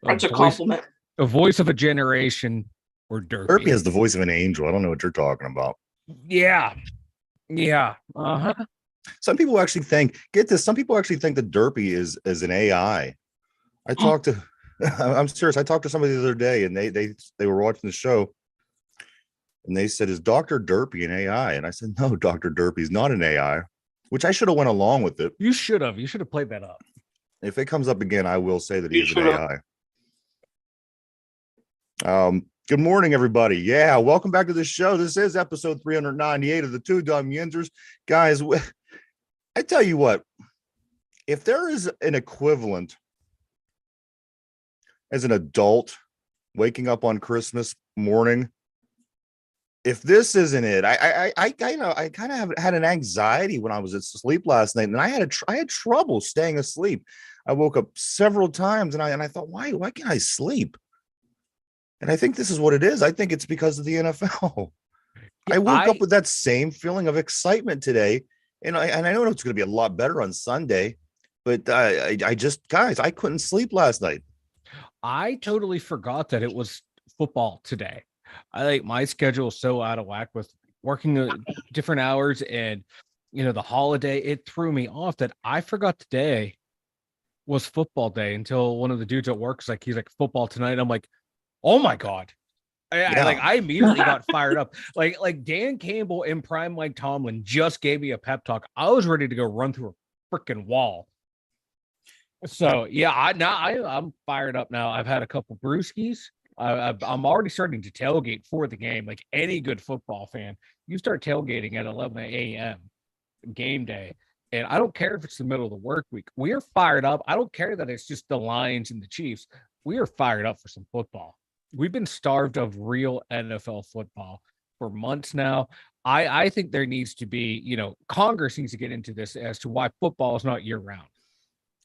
That's a compliment. A voice of a generation, or Derpy. Derpy has the voice of an angel. I don't know what you're talking about. Yeah. Some people actually think, get this, some people actually think that Derpy is an AI. I talked to, I'm serious. I talked to somebody the other day, and they were watching the show, and they said, "Is Dr. Derpy an AI?" And I said, "No, Dr. Derpy's not an AI," which I should have went along with it. You should have played that up. If it comes up again, I will say that he's an AI. Good morning, everybody. Yeah, welcome back to the show. This is episode 398 of the Two Dum Yinzers. Guys, I tell you what, if there is an equivalent as an adult waking up on Christmas morning, if this isn't it, I kind of had an anxiety when I was asleep last night, and I had trouble staying asleep. I woke up several times, and I thought, why can't I sleep? And I think this is what it is. I think it's because of the NFL. I woke up with that same feeling of excitement today, and I know it's going to be a lot better on Sunday, but I just, guys, I couldn't sleep last night. I totally forgot that it was football today. My schedule is so out of whack with working different hours, and the holiday, it threw me off that I forgot today was football day until one of the dudes at work is like, he's like, football tonight. I'm like, oh my God. I immediately got fired up. Like Dan Campbell and prime Mike Tomlin just gave me a pep talk. I was ready to go run through a freaking wall. So yeah, I'm fired up now. I've had a couple brewskis. I'm already starting to tailgate for the game. Like any good football fan, you start tailgating at 11 a.m. game day. And I don't care if it's the middle of the work week. We are fired up. I don't care that it's just the Lions and the Chiefs. We are fired up for some football. We've been starved of real NFL football for months now. I think there needs to be, Congress needs to get into this as to why football is not year round.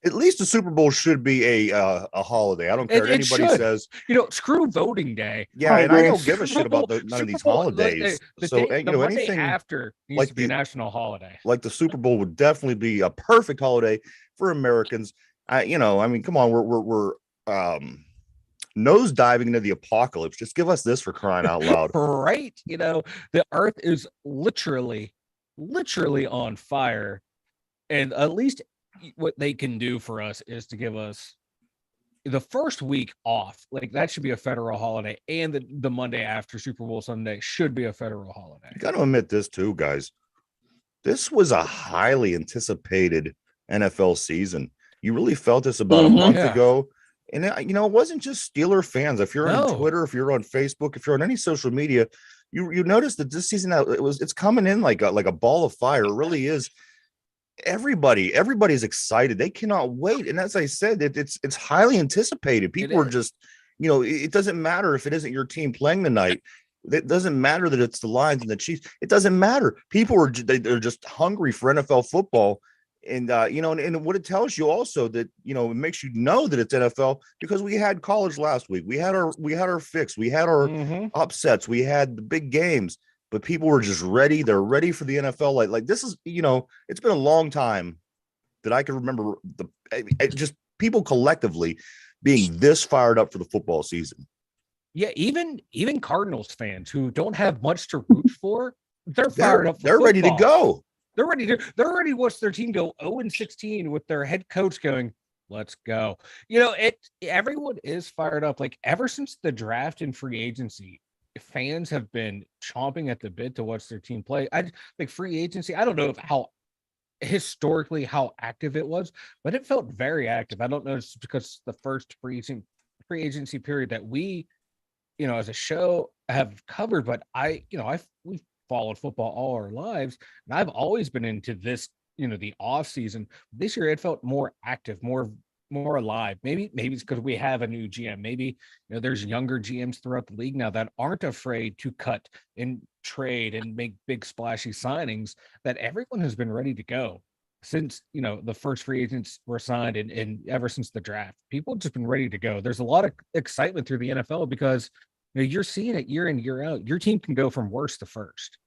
At least the Super Bowl should be a holiday. I don't care what anybody says. Screw voting day. Yeah, I don't give a shit about none of these holidays. Anything after needs to be a national holiday. Like the Super Bowl would definitely be a perfect holiday for Americans. Come on, we're nose diving into the apocalypse. Just give us this, for crying out loud. Right? The earth is literally on fire, and at least what they can do for us is to give us the first week off. Like that should be a federal holiday, and the Monday after Super Bowl Sunday should be a federal holiday. You got to admit this too, guys. This was a highly anticipated NFL season. You really felt this about a month ago. And it wasn't just Steeler fans. If you're on Twitter, if you're on Facebook, if you're on any social media, you notice that this season it's coming in like a ball of fire. It really is. Everybody's excited. They cannot wait. And as I said, it's highly anticipated. People are just, it doesn't matter if it isn't your team playing tonight. It doesn't matter that it's the Lions and the Chiefs. It doesn't matter. People they're just hungry for NFL football. And and what it tells you also that it makes you know that it's NFL, because we had college last week. We had our fix. We had our upsets. We had the big games. But people were just ready. They're ready for the NFL. Like this is, it's been a long time that I can remember just people collectively being this fired up for the football season. Yeah, even Cardinals fans who don't have much to root for, they're fired up. They're ready to go. They're ready to watch their team go 0-16 with their head coach going, let's go. Everyone is fired up. Like ever since the draft and free agency, fans have been chomping at the bit to watch their team play. Like free agency, I don't know how active it was, but it felt very active. I don't know if it's because it's the first free agency period that we, as a show have covered, but we've followed football all our lives, and I've always been into this, the off season. This year it felt more active, more alive. Maybe it's because we have a new GM. Maybe there's younger GMs throughout the league now that aren't afraid to cut and trade and make big splashy signings, that everyone has been ready to go since the first free agents were signed, and ever since the draft. People have just been ready to go. There's a lot of excitement through the NFL because you're seeing it year in, year out. Your team can go from worst to first.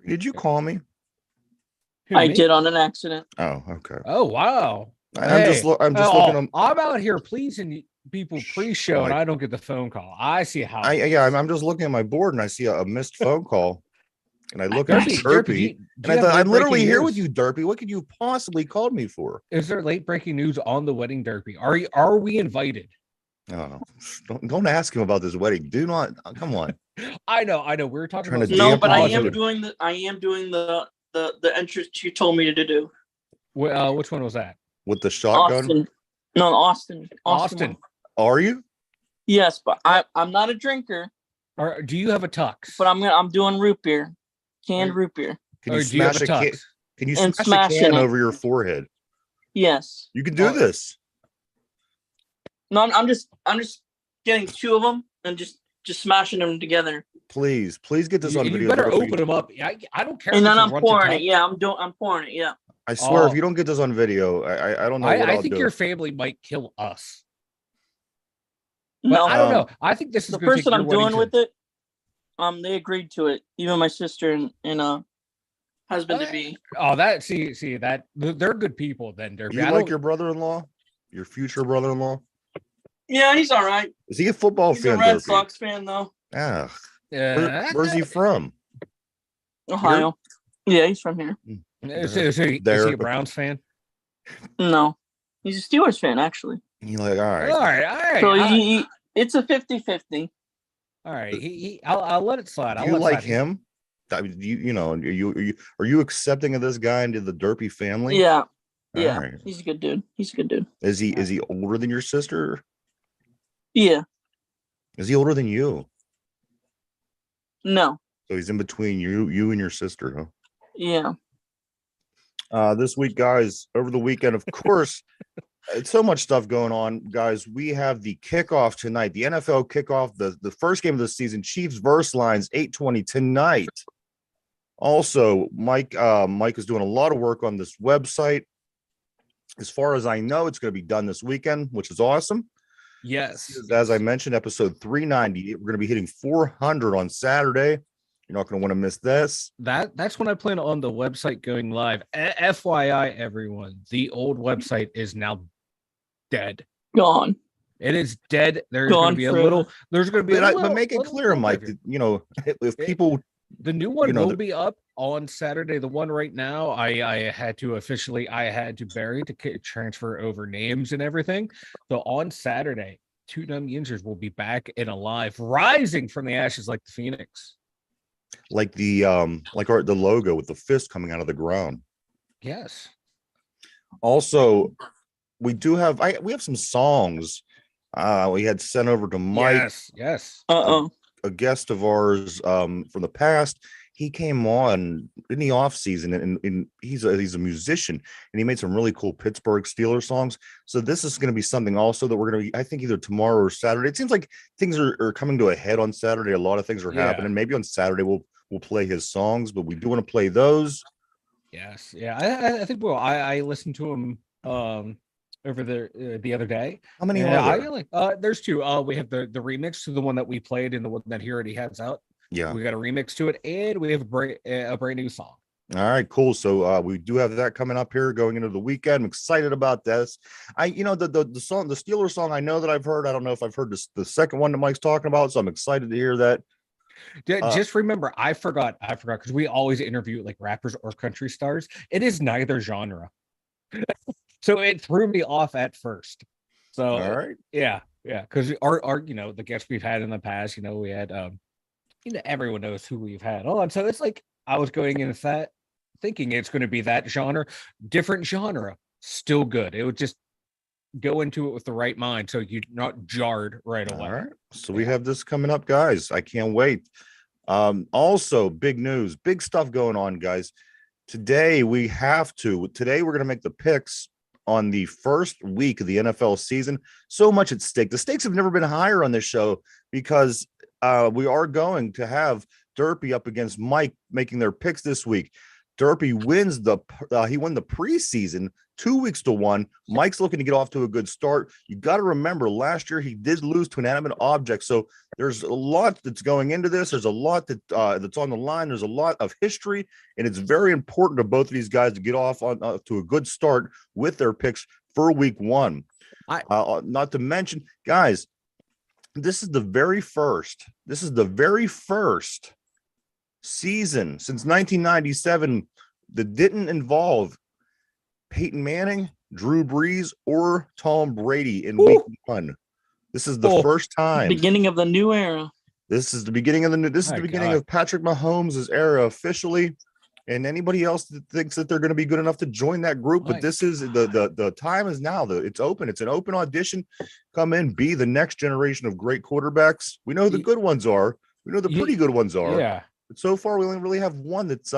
Did you call me? I did on an accident. Oh, okay. Oh, wow. I'm just looking. I'm out here pleasing people pre-show, and I don't get the phone call. I see how. I'm just looking at my board, and I see a missed phone call, and I look at Derpy, and I thought, I'm literally here with you, Derpy. What could you possibly called me for? Is there late breaking news on the wedding, Derpy? Are we invited? Oh, don't ask him about this wedding. Do not. Come on. I know. We were talking about no, but I am doing the entrance you told me to do. Which one was that? With the shotgun? Austin. No, Austin. Are you? Yes, but I'm not a drinker. Or do you have a tux? But I'm doing root beer, canned root beer. Can you smash a can? Can you smash a can over your forehead? Yes. You can do this. No, I'm just getting two of them and just smashing them together. Please get this on video. You better open them up. I don't care. And then I'm pouring it. Yeah, I'm pouring it. Yeah. I swear, if you don't get this on video, I don't know. I think your family might kill us. No, I don't know. I think this is the person I'm doing with it. They agreed to it. Even my sister and husband to be. Oh, that see that they're good people. Then Derpy. You like your brother-in-law, your future brother-in-law? Yeah, he's all right. Is he a football fan? He's a Red Sox fan, though. Ah, where's he from? Ohio. Here? Yeah, he's from here. Is he a Browns fan? No, he's a Steelers fan, actually. He's like, all right. So it's a 50-50. All right, I'll let it slide. You like him? I mean, are you accepting of this guy into the Derpy family? Yeah, right. He's a good dude. Is he older than your sister? Yeah. Is he older than you? No. So he's in between you and your sister, huh? Yeah. This week, guys, over the weekend, of course, it's so much stuff going on, guys. We have the kickoff tonight, the NFL kickoff, the first game of the season, Chiefs versus Lions, 8:20 tonight. Also, Mike is doing a lot of work on this website. As far as I know, it's going to be done this weekend, which is awesome. Yes. As I mentioned, episode 390, we're going to be hitting 400 on Saturday. You're not going to want to miss this. That's when I plan on the website going live. FYI, everyone, the old website is now dead. Gone. It is dead. There's going to be a little. There's going to be. But make it clear, Mike. If people. The new one will be up on Saturday. The one right now, I had to bury to transfer over names and everything. So on Saturday, two Dum Yinzers will be back and alive, rising from the ashes like the phoenix. Like the logo with the fist coming out of the ground. Yes. Also, we have some songs we had sent over to Mike. Yes. A guest of ours from the past. He came on in the off season and he's a musician and he made some really cool Pittsburgh Steelers songs. So this is going to be something also that we're going to be, I think, either tomorrow or Saturday. It seems like things are coming to a head on Saturday. A lot of things are happening. Maybe on Saturday we'll play his songs, but we do want to play those. Yes. Yeah. I think I listened to him over there the other day. How many are there? There's two. We have the remix to the one that we played and the one that he already has out. Yeah, we got a remix to it, and we have a brand new song. All right, cool. So we do have that coming up here going into the weekend. I'm excited about this. The song, the Steelers song, I know that I've heard. I don't know if I've heard the second one that Mike's talking about, so I'm excited to hear that. Just remember, I forgot because we always interview like rappers or country stars. It is neither genre. So it threw me off at first. So all right, yeah, because our the guests we've had in the past, we had everyone knows who we've had on. So it's like I was going into that thinking it's going to be that genre, different genre, still good. It would just go into it with the right mind, so you're not jarred right away. All right, so we have this coming up, guys. I can't wait. Also, big news, big stuff going on, guys. Today we're going to make the picks on the first week of the NFL season. So much at stake. The stakes have never been higher on this show because we are going to have Derpy up against Mike making their picks this week. Derpy wins he won the preseason 2-1. Mike's looking to get off to a good start. You got to remember, last year he did lose to an inanimate object. So there's a lot that's going into this. There's a lot that's on the line. There's a lot of history, and it's very important to both of these guys to get off to a good start with their picks for week 1. I- Not to mention, guys, this is the very first season since 1997 that didn't involve Peyton Manning, Drew Brees, or Tom Brady in week 1. This is the first time. Beginning of the new era. This is the beginning of the beginning of Patrick Mahomes' era officially. And anybody else that thinks that they're going to be good enough to join that group, but this is the time is now. It's open. It's an open audition. Come in, be the next generation of great quarterbacks. We know who the good ones are. We know the pretty good ones are. Yeah. But so far, we only really have one that's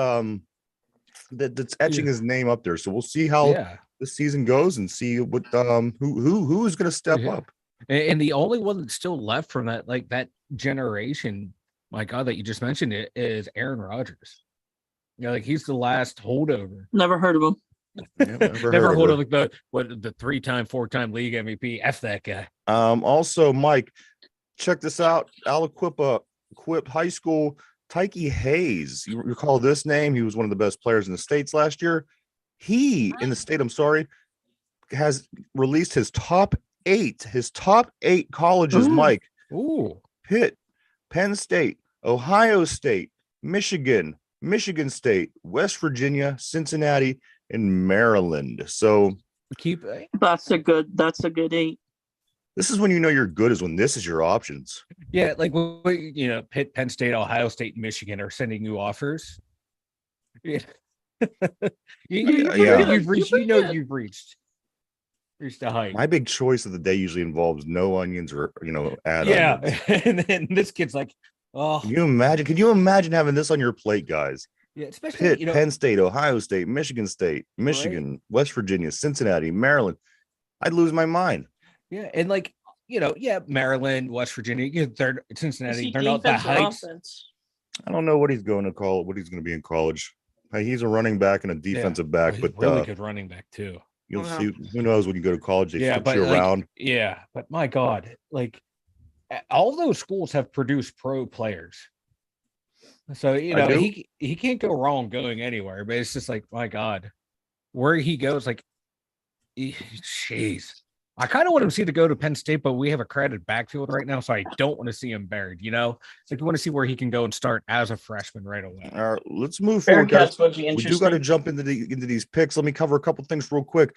that's etching his name up there. So we'll see how this season goes and see what who is going to step up. And the only one that's still left from that generation, my God, that you just mentioned it, is Aaron Rodgers. He's the last holdover. Never heard of him. Yeah, never hold of the 3-time, 4-time league MVP. F that guy. Also, Mike, check this out. Aliquippa High School. Tyke Hayes. You recall this name? He was one of the best players in the States last year. Has released his top 8 colleges. Ooh. Mike. Ooh. Pitt, Penn State, Ohio State, Michigan State, West Virginia, Cincinnati, and Maryland. So that's a good 8. This is when you know you're good, is when this is your options. Yeah, Pitt, Penn State, Ohio State, Michigan are sending you offers. Yeah. You've reached the height. My big choice of the day usually involves no onions or add onions. And then this kid's like, oh. Can you imagine having this on your plate, guys? Yeah, especially Pitt, Penn State, Ohio State, Michigan, right? West Virginia, Cincinnati, Maryland. I'd lose my mind. Yeah, and Maryland, West Virginia, they're Cincinnati, they're not the heights. I don't know what he's going to call, what he's going to be in college. He's a running back and a defensive back, but really good running back too. You'll see. Who knows when you go to college? They flip you around. Yeah, but my God, all those schools have produced pro players. So he can't go wrong going anywhere. But it's just my God, where he goes, jeez. I kind of want him to go to Penn State, but we have a crowded backfield right now, so I don't want to see him buried. It's you want to see where he can go and start as a freshman right away. All right, let's move forward, guys. We do got to jump into these picks. Let me cover a couple things real quick.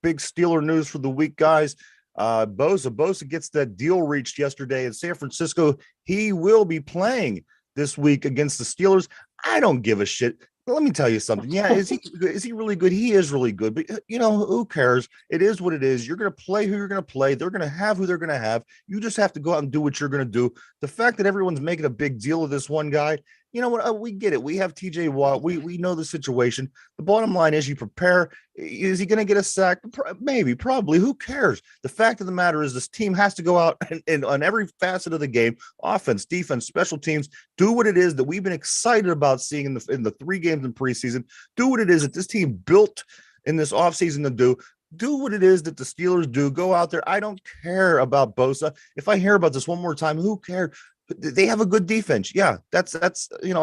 Big Steeler news for the week, guys. Bosa gets that deal reached yesterday in San Francisco. He will be playing this week against the Steelers. I don't give a shit. Let me tell you something. Yeah, is he really good? He is really good, but who cares? It is what it is. You're going to play who you're going to play. They're going to have who they're going to have. You just have to go out and do what you're going to do. The fact that everyone's making a big deal of this one guy, you know what? We get it. We have TJ Watt. We know the situation. The bottom line is you prepare. Is he going to get a sack? Maybe, probably. Who cares? The fact of the matter is this team has to go out and on every facet of the game, offense, defense, special teams, do what it is that we've been excited about seeing in the 3 games in preseason. Do what it is that this team built in this offseason to do. Do what it is that the Steelers do. Go out there. I don't care about Bosa. If I hear about this one more time, who cares? They have a good defense. Yeah, that's a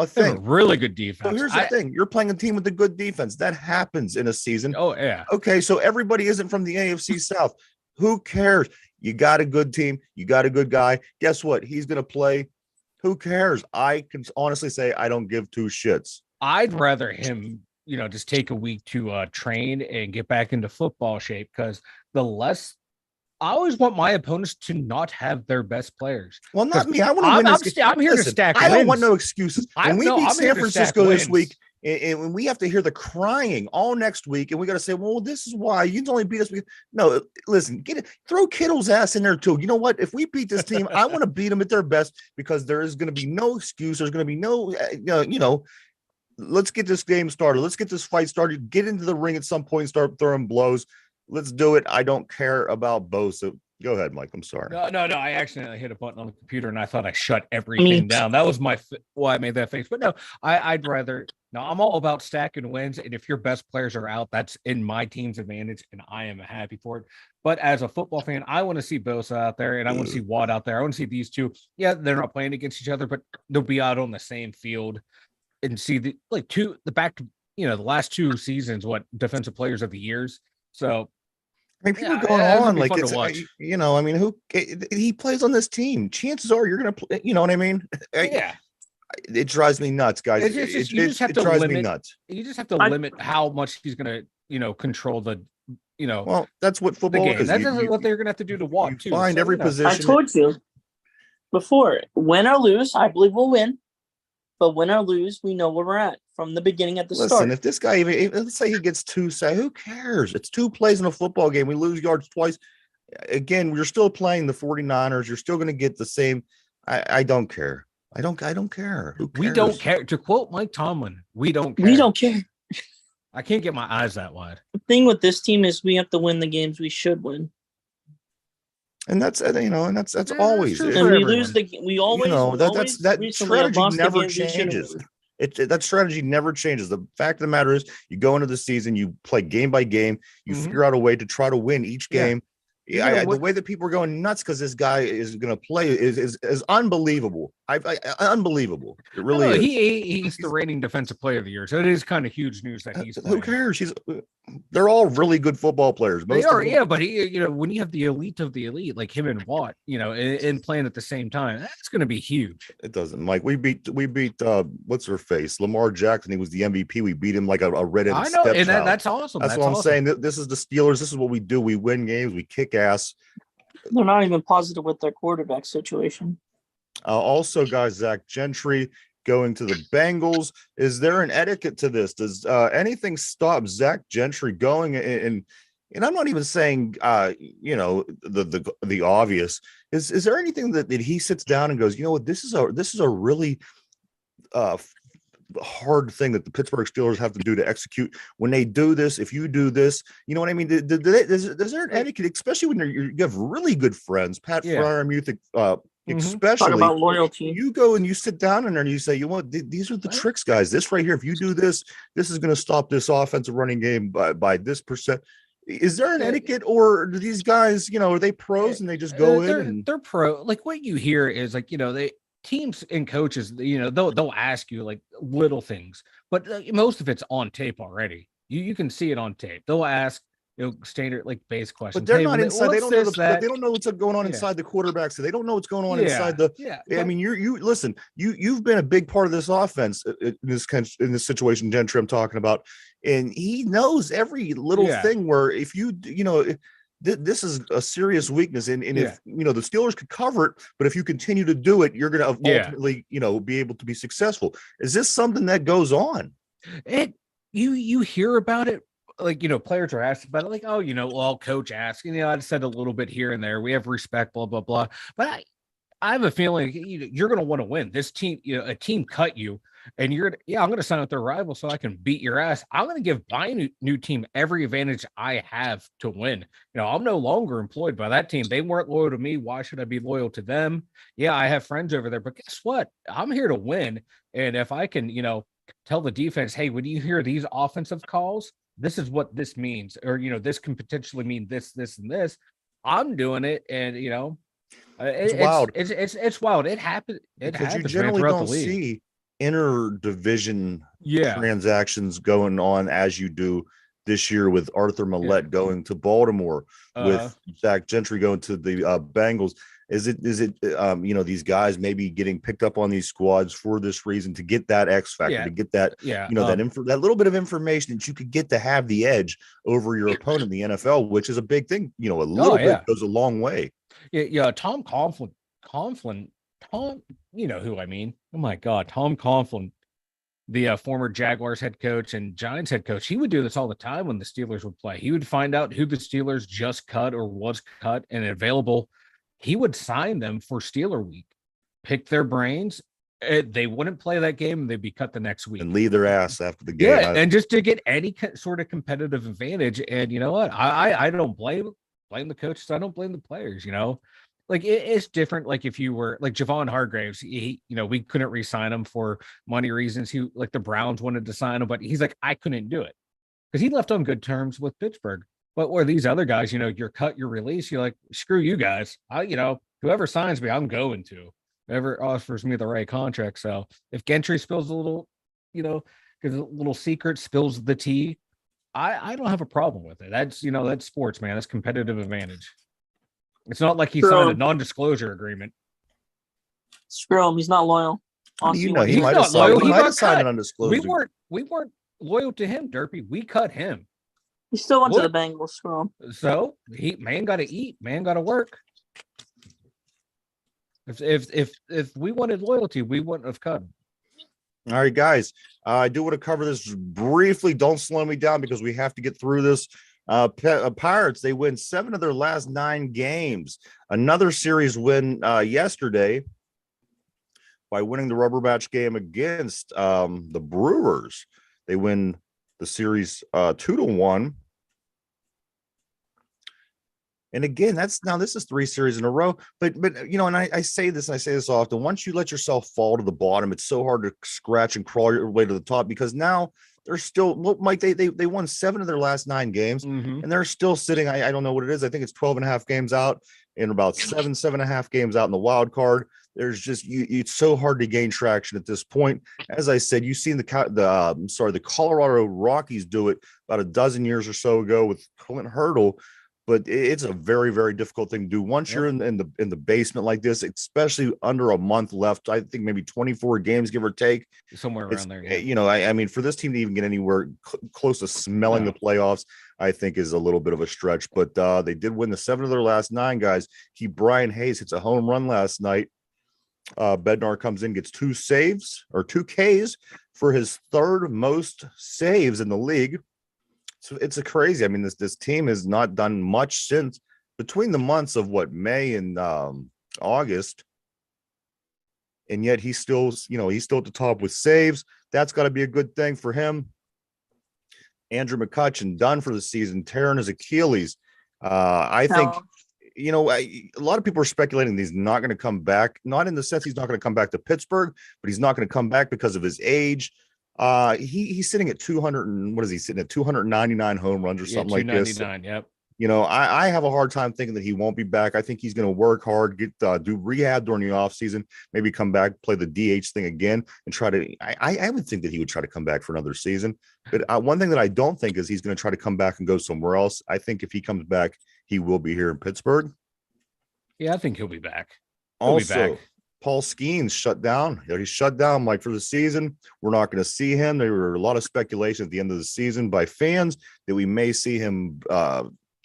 thing. A really good defense. So here's the thing. You're playing a team with a good defense. That happens in a season. Oh, yeah. Okay, so everybody isn't from the AFC South. Who cares? You got a good team. You got a good guy. Guess what? He's going to play. Who cares? I can honestly say I don't give 2 shits. I'd rather him, just take a week to train and get back into football shape, because I always want my opponents to not have their best players. Well, not me. I want to win. I'm here to stack wins. I don't want no excuses. When we beat San Francisco this week, and when we have to hear the crying all next week, and we got to say, well, this is why you only beat us. No, listen, throw Kittle's ass in there too. You know what? If we beat this team, I want to beat them at their best, because there is going to be no excuse. There's going to be no, let's get this game started. Let's get this fight started. Get into the ring at some point and start throwing blows. Let's do it. I don't care about Bosa. Go ahead, Mike. I'm sorry. No. I accidentally hit a button on the computer and I thought I shut everything down. That was why I made that face. But no, I'd rather. No, I'm all about stacking wins. And if your best players are out, that's in my team's advantage, and I am happy for it. But as a football fan, I want to see Bosa out there, and I want to see Watt out there. I want to see these two. Yeah, they're not playing against each other, but they'll be out on the same field and see the last 2 seasons, what defensive players of the years. So I mean, people Yeah, are going that's gonna on be like fun to it's, watch. I mean, he plays on this team. Chances are you're going to play, you know what I mean? Yeah, It drives me nuts, guys. it's just you just have It to drives me limit. nuts. You just have to I limit how much he's gonna, control the, you know, Well, that's what the football game. is. That's what they're gonna have to do to You walk too. find So every I position. told you before, win or lose, I believe we'll win. But win or lose, we know where we're at from the beginning at the Listen, start. if this guy let's say he gets two, say who cares? It's 2 plays in a football game. We lose yards twice. Again, you're still playing the 49ers. You're still going to get the same. I don't care. I don't care. Who cares? we don't care. To quote Mike Tomlin, we don't care. We don't care. I can't get my eyes that wide. The thing with this team is we have to win the games we should win. And that's and that's Yeah, always true it. for And we everyone. lose we always That recently have strategy lost the never games we should have changes. won. That strategy never changes. The fact of the matter is, you go into the season, you play game by game, you Mhm. figure out a way to try to win each Yeah. game. The way that people are going nuts because this guy is going to play is unbelievable. Unbelievable. It really is. He's the reigning defensive player of the year, so it is kind of huge news that he's Who playing. cares? They're all really good football players. They Most of are, them. yeah, but when you have the elite of the elite, like him and Watt, and playing at the same time, that's going to be huge. It doesn't, Mike. We beat what's her face? Lamar Jackson. He was the MVP. We beat him like a redheaded I know, and stepchild. that's awesome. That's what I'm saying. This is the Steelers. This is what we do. We win games. We kick ass. They're not even positive with their quarterback situation. Also, guys, Zach Gentry going to the Bengals. Is there an etiquette to this? Does anything stop Zach Gentry going? And I'm not even saying the obvious. Is there anything that he sits down and goes, you know what, this is a really hard thing that the Pittsburgh Steelers have to do to execute when they do this? If you do this, you know what I mean? Is there an etiquette, especially when you have really good friends, Pat Fryermuth, especially talk about loyalty. You go and you sit down in there and you say, you know what, these are the tricks, guys. This right here, if you do this, this is going to stop this offensive running game by this percent. Is there an etiquette, or do these guys, are they pros and they just go in and they're pro? Like what you hear is like, they teams and coaches, they'll ask you like little things, but most of it's on tape already. You can see it on tape. They'll ask standard like base questions. But they're not inside. They don't know they don't know what's going on Yeah. inside the quarterback. So they don't know what's going on Yeah. inside the. Yeah. I mean, you listen. You've been a big part of this offense in this situation, Gentry. I'm talking about, and he knows every little thing. Where if this is a serious weakness, and if the Steelers could cover it, but if you continue to do it, you're going to ultimately be able to be successful. Is this something that goes on? You hear about it. Like, players are asked about it, like, oh, well, coach asked, I said a little bit here and there. We have respect, blah, blah, blah. But I have a feeling you're going to want to win. This team, a team cut you, and I'm going to sign with their rival so I can beat your ass. I'm going to give my new team every advantage I have to win. I'm no longer employed by that team. They weren't loyal to me. Why should I be loyal to them? Yeah, I have friends over there, but guess what? I'm here to win. And if I can, tell the defense, hey, when you hear these offensive calls, this is what this means, or this can potentially mean this, and this. I'm doing it, and it's wild. It's wild. It happens. Because you generally don't see interdivision transactions going on as you do this year with Arthur Millette going to Baltimore, with Zach Gentry going to the Bengals. Is it these guys maybe getting picked up on these squads for this reason, to get that X factor, to get that that little bit of information that you could get to have the edge over your opponent in the NFL, which is a big thing. A little bit goes a long way. Yeah. Tom Coughlin, you know who I mean. Oh my God, Tom Coughlin, the former Jaguars head coach and Giants head coach. He would do this all the time when the Steelers would play. He would find out who the Steelers just cut or was cut and available. He would sign them for Steeler week, pick their brains. They wouldn't play that game, and they'd be cut the next week and leave their ass after the game. Yeah, and just to get any sort of competitive advantage. And you know what? I don't blame the coaches. I don't blame the players. Like it's different. Like if you were like Javon Hargraves, we couldn't re-sign him for money reasons. Like the Browns wanted to sign him, but he's like, I couldn't do it because he left on good terms with Pittsburgh. But where these other guys, you're cut, your release, you're like, screw you guys. Whoever signs me, I'm going to. Whoever offers me the right contract. So if Gentry spills a little, because a little secret, spills the tea, I don't have a problem with it. That's sports, man. That's competitive advantage. It's not like he Screw signed a him. non-disclosure agreement. Screw him. He's not loyal. How do you Honestly, know? what He He's might not have signed. loyal. He He might got have signed cut. an undisclosed. We weren't loyal to him, Derpy. We cut him. He still went to What? the Bengals. Screw him. So man got to eat, man got to work. If we wanted loyalty, we wouldn't have cut him. All right, guys. I do want to cover this briefly. Don't slow me down because we have to get through this. Pirates, they win 7 of their last 9 games. Another series win yesterday by winning the rubber match game against the Brewers. They win the series 2-1. And again, this is 3 series in a row. But and I say this often. Once you let yourself fall to the bottom, it's so hard to scratch and crawl your way to the top, because now they're still, Mike, they won 7 of their last 9 games, and they're still sitting. I don't know what it is. I think it's 12 and a half games out, and about 7 and a half games out in the wild card. There's just it's so hard to gain traction at this point. As I said, you've seen the Colorado Rockies do it about a dozen years or so ago with Clint Hurdle. But it's a very, very difficult thing to do once you're in the basement like this, especially under a month left. I think maybe 24 games, give or take, somewhere around there. Yeah. I mean, for this team to even get anywhere close to smelling the playoffs, I think is a little bit of a stretch. But they did win the 7 of their last 9, guys. Brian Hayes hits a home run last night. Bednar comes in, gets 2 saves or 2 Ks for his 3rd most saves in the league. So it's a crazy. I mean, this team has not done much since between the months of May and August, and yet he's still at the top with saves. That's got to be a good thing for him. Andrew McCutchen done for the season, tearing his Achilles. I think a lot of people are speculating that he's not going to come back. Not in the sense he's not going to come back to Pittsburgh, but he's not going to come back because of his age. He's sitting at 200 and what is he sitting at 299 home runs or something like this. 299. Yep. I have a hard time thinking that he won't be back. I think he's going to work hard, do rehab during the offseason, maybe come back, play the DH thing again, and try to. I would think that he would try to come back for another season. But one thing that I don't think is he's going to try to come back and go somewhere else. I think if he comes back, he will be here in Pittsburgh. Yeah, I think he'll be back. Also, Paul Skeens shut down. He's shut down, Mike, for the season. We're not going to see him. There were a lot of speculation at the end of the season by fans that we may see him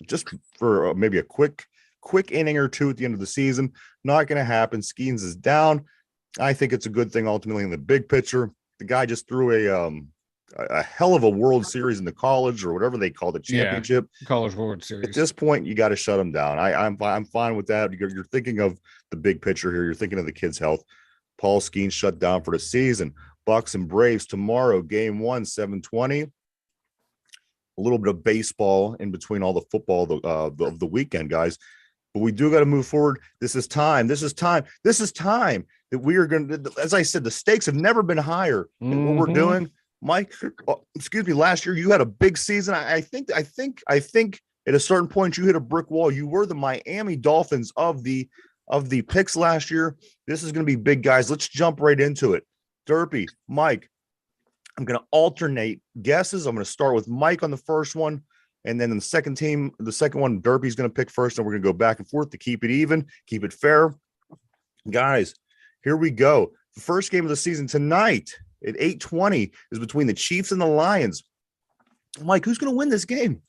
just for maybe a quick inning or 2 at the end of the season. Not going to happen. Skeens is down. I think it's a good thing ultimately in the big picture. The guy just threw a hell of a World Series in the college or whatever they call the championship. College World Series. At this point, you got to shut him down. I'm fine with that. You're thinking of the big picture here. You're thinking of the kid's health. Paul Skeens shut down for the season. Bucks and Braves tomorrow, game 1, 7:20. A little bit of baseball in between all the football of the weekend, guys. But we do got to move forward. This is time that we are going to, as I said, the stakes have never been higher in what we're doing. Mike, last year you had a big season. I think at a certain point you hit a brick wall. You were the Miami Dolphins of the picks last year. This is going to be big, guys. Let's jump right into it. Derpy, Mike, I'm going to alternate guesses. I'm going to start with Mike on the first one, and then in the second one, Derpy's going to pick first, and we're going to go back and forth to keep it even, keep it fair. Guys, here we go. The first game of the season tonight at 8:20 is between the Chiefs and the Lions. Mike, who's going to win this game?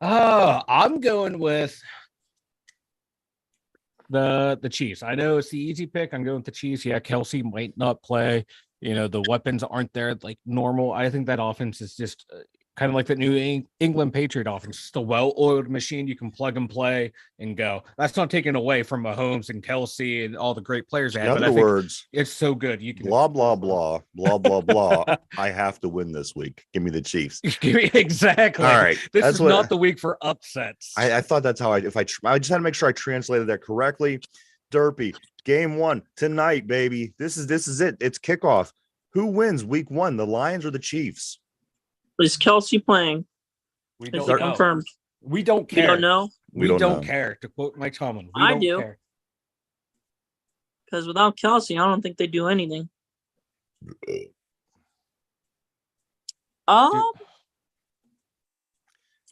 I'm going with the Chiefs. I know it's the easy pick. I'm going with the Chiefs. Yeah, Kelsey might not play. The weapons aren't there like normal. I think that offense is just kind of like the New England Patriot offense. It's a well-oiled machine. You can plug and play and go. That's not taken away from Mahomes and Kelsey and all the great players they have. In other words, it's so good. You can blah blah blah blah blah blah. I have to win this week. Give me the Chiefs. Exactly. All right. This is not the week for upsets. I thought that's how I just had to make sure I translated that correctly. Derpy, game 1 tonight, baby. This is it. It's kickoff. Who wins week 1, the Lions or the Chiefs? Is Kelsey playing? We Is don't it know. confirmed? We don't care. You don't know? We don't don't know. care. To quote Mike Tomlin, we I don't do. care. Because without Kelsey, I don't think they do anything.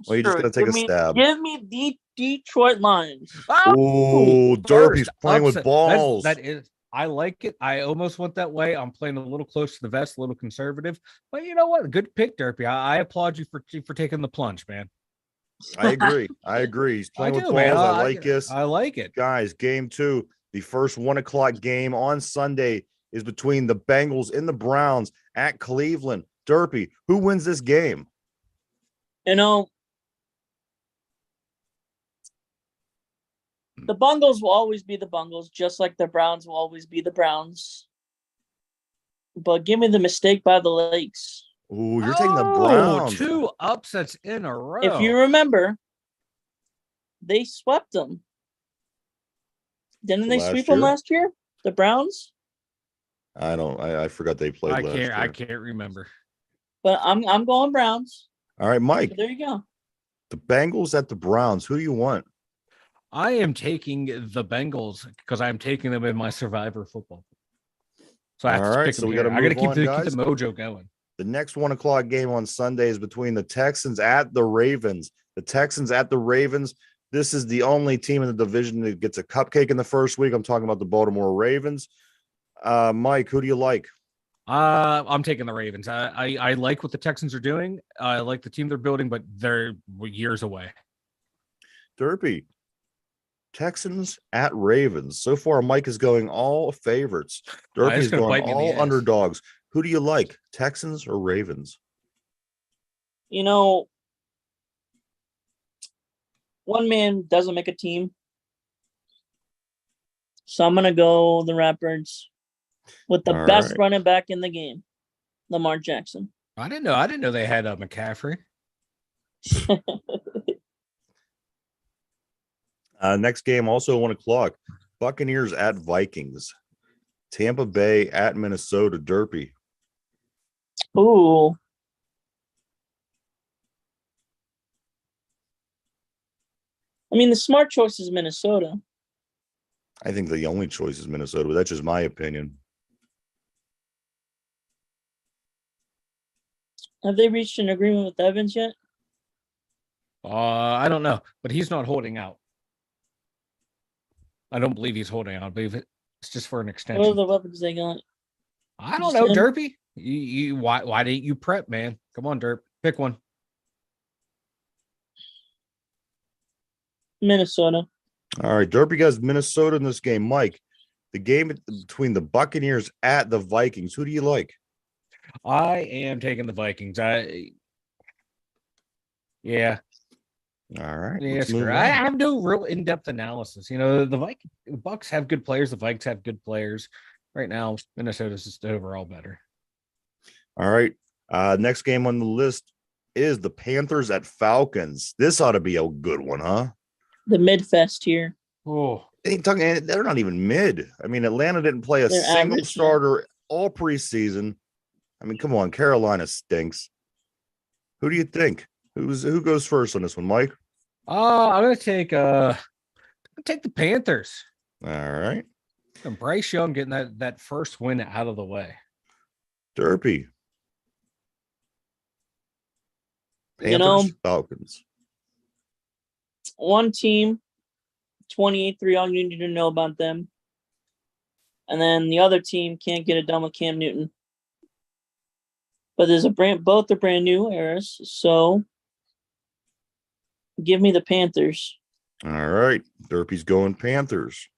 Well, you just Sure, gotta take a give me, stab. Give me the Detroit Lions. Oh, Derpy's playing with upset. balls. That is, I like it. I almost went that way. I'm playing a little close to the vest, a little conservative. But you know what? Good pick, Derpy. I applaud you for taking the plunge, man. I agree. He's playing with man. balls. I like this. I like it. Guys, game 2, the first 1:00 game on Sunday is between the Bengals and the Browns at Cleveland. Derpy, who wins this game? You know, the Bungles will always be the Bungles, just like the Browns will always be the Browns. But give me the mistake by the Lakes. Oh, you're taking the Browns. 2 upsets in a row. If you remember, they swept them. Didn't they sweep them last year? The Browns? I forgot they played last year. I can't remember. But I'm going Browns. All right, Mike. So there you go. The Bengals at the Browns. Who do you want? I am taking the Bengals because I'm taking them in my Survivor football. So I have to pick them. I got to keep the mojo going. The next 1:00 game on Sunday is between the Texans at the Ravens. The Texans at the Ravens. This is the only team in the division that gets a cupcake in the first week. I'm talking about the Baltimore Ravens. Mike, who do you like? I'm taking the Ravens. I like what the Texans are doing. I like the team they're building, but they're years away. Derpy, Texans at Ravens. So far, Mike is going all favorites. Derpy's going all underdogs. Who do you like, Texans or Ravens? You know, one man doesn't make a team. So I'm going to go the Ratbirds with the best running back in the game, Lamar Jackson. I didn't know they had McCaffrey. Next game, also 1:00. Buccaneers at Vikings. Tampa Bay at Minnesota. Derpy. Ooh. I mean, the smart choice is Minnesota. I think the only choice is Minnesota, but that's just my opinion. Have they reached an agreement with Evans yet? I don't know, but he's not holding out. I don't believe he's holding out. I believe it's just for an extension. What are the weapons they got? I don't know, Derpy. Why didn't you prep, man? Come on, Derp. Pick one. Minnesota. All right, Derpy has Minnesota in this game. Mike, the game between the Buccaneers at the Vikings. Who do you like? I am taking the Vikings. Yeah. All right. Yes, I have no real in-depth analysis. You know, the Bucks have good players. The Vikings have good players. Right now, Minnesota's just overall better. All right. Next game on the list is the Panthers at Falcons. This ought to be a good one, huh? The mid-fest here. Oh, they're not even mid. I mean, Atlanta didn't play a single starter all preseason. I mean, come on, Carolina stinks. Who do you think? Who goes first on this one, Mike? I'm gonna take the Panthers. All right. And Bryce Young getting that first win out of the way. Derpy. Panthers, Falcons. One team, 28-3, all you need to know about them. And then the other team can't get it done with Cam Newton. But both are brand new eras, so give me the Panthers. All right. Derpy's going Panthers.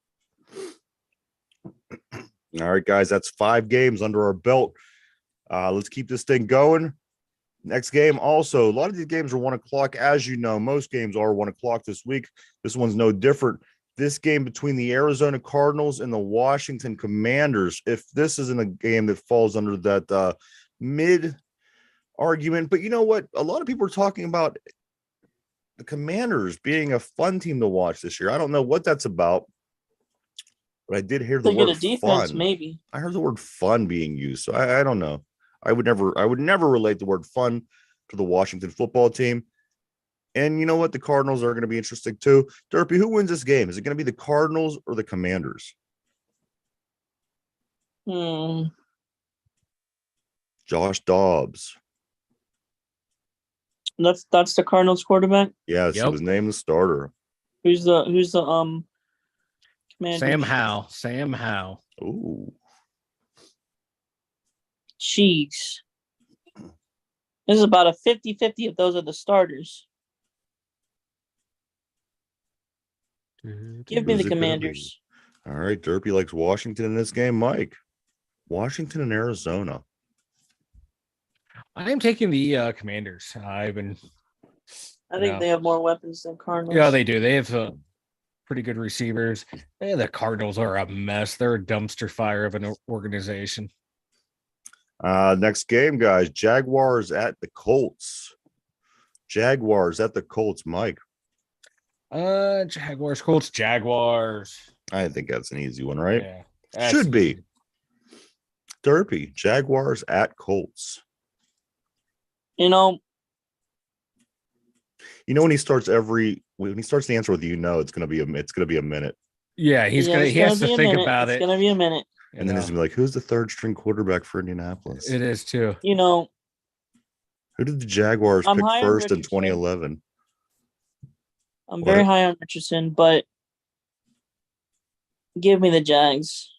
All right, guys, that's 5 games under our belt. Let's keep this thing going. Next game, also, a lot of these games are 1:00. As you know, most games are 1:00 this week. This one's no different. This game between the Arizona Cardinals and the Washington Commanders, if this isn't a game that falls under that mid argument. But you know what? A lot of people are talking about the Commanders being a fun team to watch this year. I don't know what that's about, but I did hear the word defense, fun. Maybe I heard the word fun being used, so I don't know. I would never relate the word fun to the Washington football team. And you know what? The Cardinals are going to be interesting too. Derpy, who wins this game? Is it going to be the Cardinals or the Commanders? Josh Dobbs. That's the Cardinals quarterback. Yes, Yep. he was named the starter. Who's the commander? Sam Howell. Ooh. Jeez. This is about a 50-50 if those are the starters. Give me Who's the it gonna be? Commanders. All right, Derpy likes Washington in this game. Mike, Washington and Arizona. I am taking the Commanders. I think they have more weapons than Cardinals. Yeah, they do. They have pretty good receivers. The Cardinals are a mess. They're a dumpster fire of an organization. Next game, guys. Jaguars at the Colts. Jaguars at the Colts, Mike. Jaguars, Colts, Jaguars. I think that's an easy one, right? Yeah, Should be. easy. Derpy, Jaguars at Colts. You know, when he starts the answer with it's gonna be a minute. Yeah, he has to think about it. It's gonna be a minute. And then he's gonna be like, who's the third string quarterback for Indianapolis? It is too. You know, who did the Jaguars I'm pick high on first in Richardson. 2011? I'm very high on Richardson, but give me the Jags.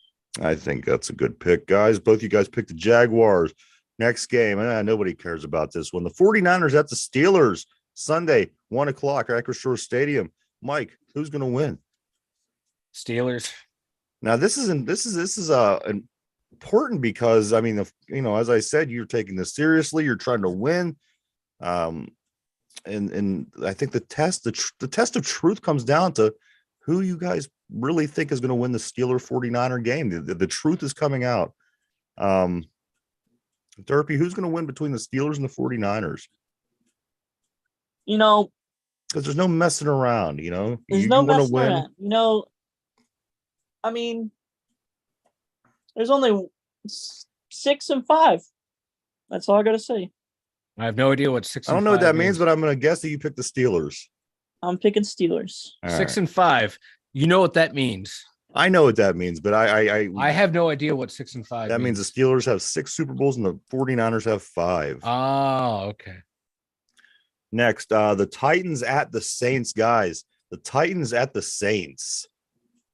I think that's a good pick, guys. Both you guys picked the Jaguars. Next game, nobody cares about this one. The 49ers at the Steelers, Sunday, 1 o'clock, Acrisure Stadium. Mike, who's going to win? Steelers. Now, this is important because, as I said, you're taking this seriously. You're trying to win. And I think the test of truth comes down to who you guys really think is going to win the Steeler 49er game. The truth is coming out. Derpy, who's going to win between the Steelers and the 49ers? Because there's no messing around, There's no messing around. There's only 6 and 5. That's all I got to say. I have no idea what 6. I don't know what that means, but I'm going to guess that you picked the Steelers. I'm picking Steelers. 6 and 5. You know what that means? I know what that means, but I have no idea what 6 and 5. That means the Steelers have 6 Super Bowls and the 49ers have 5. Oh, okay. Next, the Titans at the Saints, guys. The Titans at the Saints.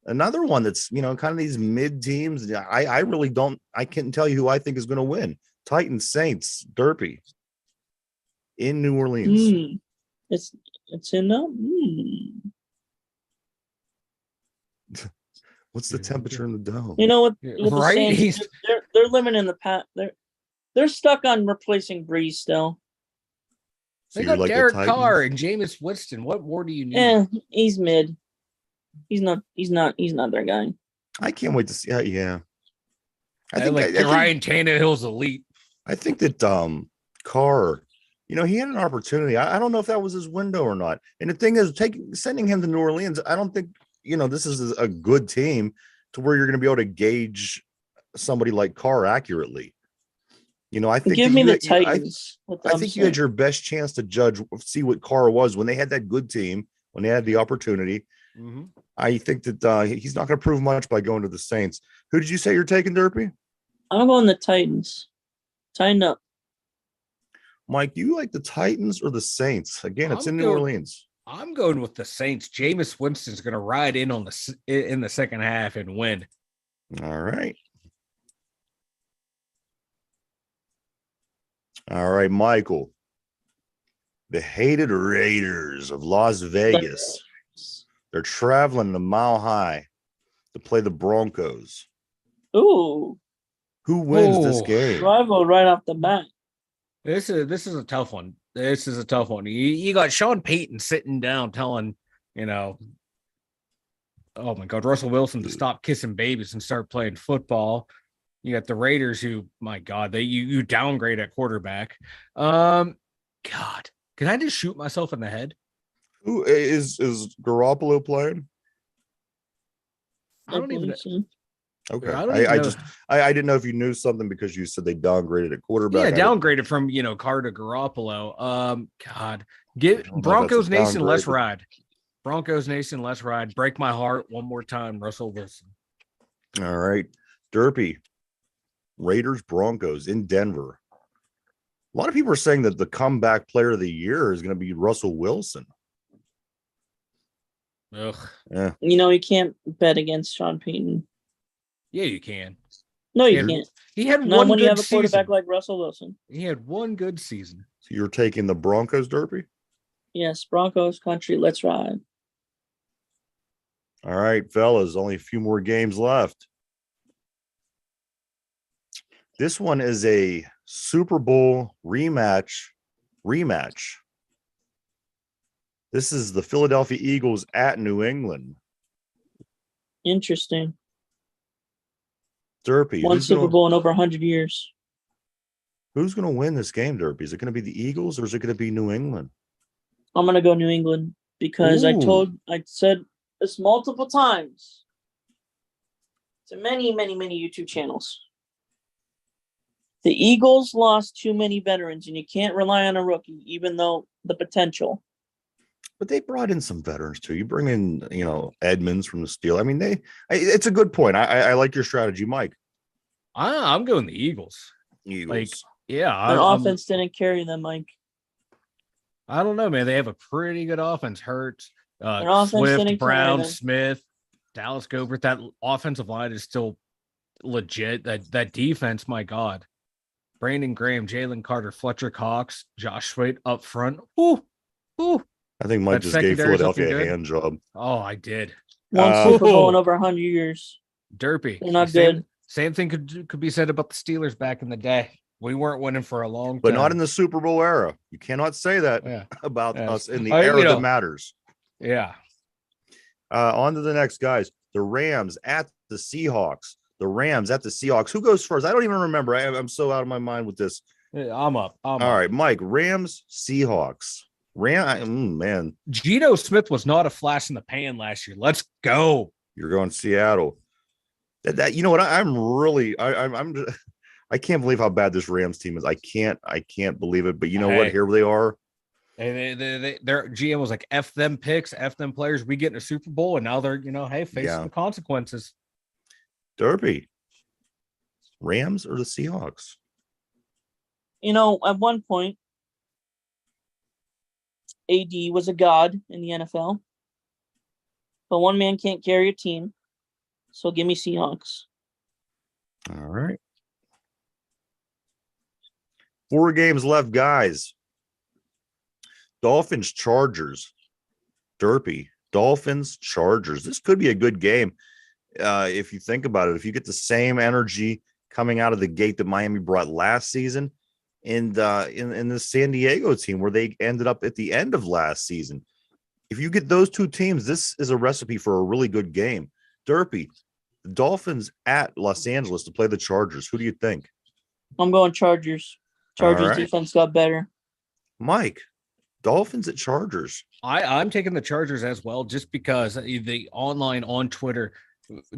Another one that's kind of these mid teams. I really don't. I can't tell you who I think is going to win. Titans, Saints, Derpy in New Orleans. It's in them. What's the temperature in the dome? You know what? Right? They're living in the past. They're stuck on replacing Breeze still. They got Derek Carr and Jameis Winston. What more do you need? Yeah, he's mid. He's not their guy. I can't wait to see. Yeah. I think Ryan Tannehill's elite. I think that Carr, he had an opportunity. I don't know if that was his window or not. And the thing is, sending him to New Orleans, I don't think this is a good team to where you're going to be able to gauge somebody like Carr accurately. I think give me the Titans. I think you had your best chance to see what Carr was when they had that good team, when they had the opportunity. Mm-hmm. I think that he's not going to prove much by going to the Saints. Who did you say you're taking, Derpy? I'm going the Titans. Tighten up. Mike, do you like the Titans or the Saints? Again, it's in New Orleans. I'm going with the Saints. Jameis Winston's going to ride in in the second half and win. All right. All right, Michael. The hated Raiders of Las Vegas. They're traveling to Mile High to play the Broncos. Ooh. Who wins this game? Rival right off the bat. This is a tough one. This is a tough one. You got Sean Payton sitting down telling, oh my God, Russell Wilson to stop kissing babies and start playing football. You got the Raiders who, my God, you downgrade at quarterback. God, can I just shoot myself in the head? Who is Garoppolo playing? I don't even know. Okay. I didn't know if you knew something because you said they downgraded at quarterback. Yeah, downgraded from Carr to Garoppolo. God, get Broncos Nation, let's ride. Broncos Nation, let's ride. Break my heart one more time, Russell Wilson. All right, Derpy. Raiders Broncos in Denver. A lot of people are saying that the comeback player of the year is going to be Russell Wilson. Ugh. Yeah. You can't bet against Sean Payton. Yeah, you can. No, you Yeah. can't. He had Not one when you good have a quarterback season. like Russell Wilson. He had one good season. So you're taking the Broncos, Derpy? Yes, Broncos country, let's ride. All right, fellas, only a few more games left. This one is a Super Bowl rematch. This is the Philadelphia Eagles at New England. Interesting. Derpy, One Super Bowl in over 100 years. who's going to win this game, Derpy? Is it going to be the Eagles or is it going to be New England? I'm going to go New England because I said this multiple times to many, many, many YouTube channels. The Eagles lost too many veterans, and you can't rely on a rookie, even though the potential. But they brought in some veterans too. You bring in, Edmonds from the Steel. I mean, it's a good point. I like your strategy, Mike. I'm going the Eagles. Eagles. Their offense didn't carry them, Mike. I don't know, man. They have a pretty good offense. Hurts, Swift, Brown, Smith, Dallas Goebert. That offensive line is still legit. That defense, my God. Brandon Graham, Jalen Carter, Fletcher Cox, Josh Sweat up front. Ooh. I think Mike just gave Philadelphia a hand job. Oh, I did. One Super Bowl in over 100 years. Derpy. They're not good. Same thing could be said about the Steelers back in the day. We weren't winning for a long time. But not in the Super Bowl era. You cannot say that about us in the era that matters. Yeah. On to the next, guys. The Rams at the Seahawks. Who goes first? I don't even remember. I'm so out of my mind with this. I'm up. All right, Mike. Rams, Seahawks. Man. Geno Smith was not a flash in the pan last year. Let's go. You're going Seattle. That you know what? I can't believe how bad this Rams team is. I can't believe it. But you know what? Here they are. Their GM was like, F them picks, F them players. We get in a Super Bowl, and now they're, facing the consequences. Derby. Rams or the Seahawks? At one point, AD was a god in the NFL. But one man can't carry a team. So give me Seahawks. All right. 4 games left, guys. Dolphins, Chargers. Derpy. Dolphins, Chargers. This could be a good game. If you think about it, if you get the same energy coming out of the gate that Miami brought last season and in the San Diego team where they ended up at the end of last season. If you get those two teams, this is a recipe for a really good game. Derpy, the Dolphins at Los Angeles to play the Chargers. Who do you think? I'm going Chargers. Chargers defense got better. Mike, Dolphins at Chargers. I'm taking the Chargers as well, just because the online on Twitter,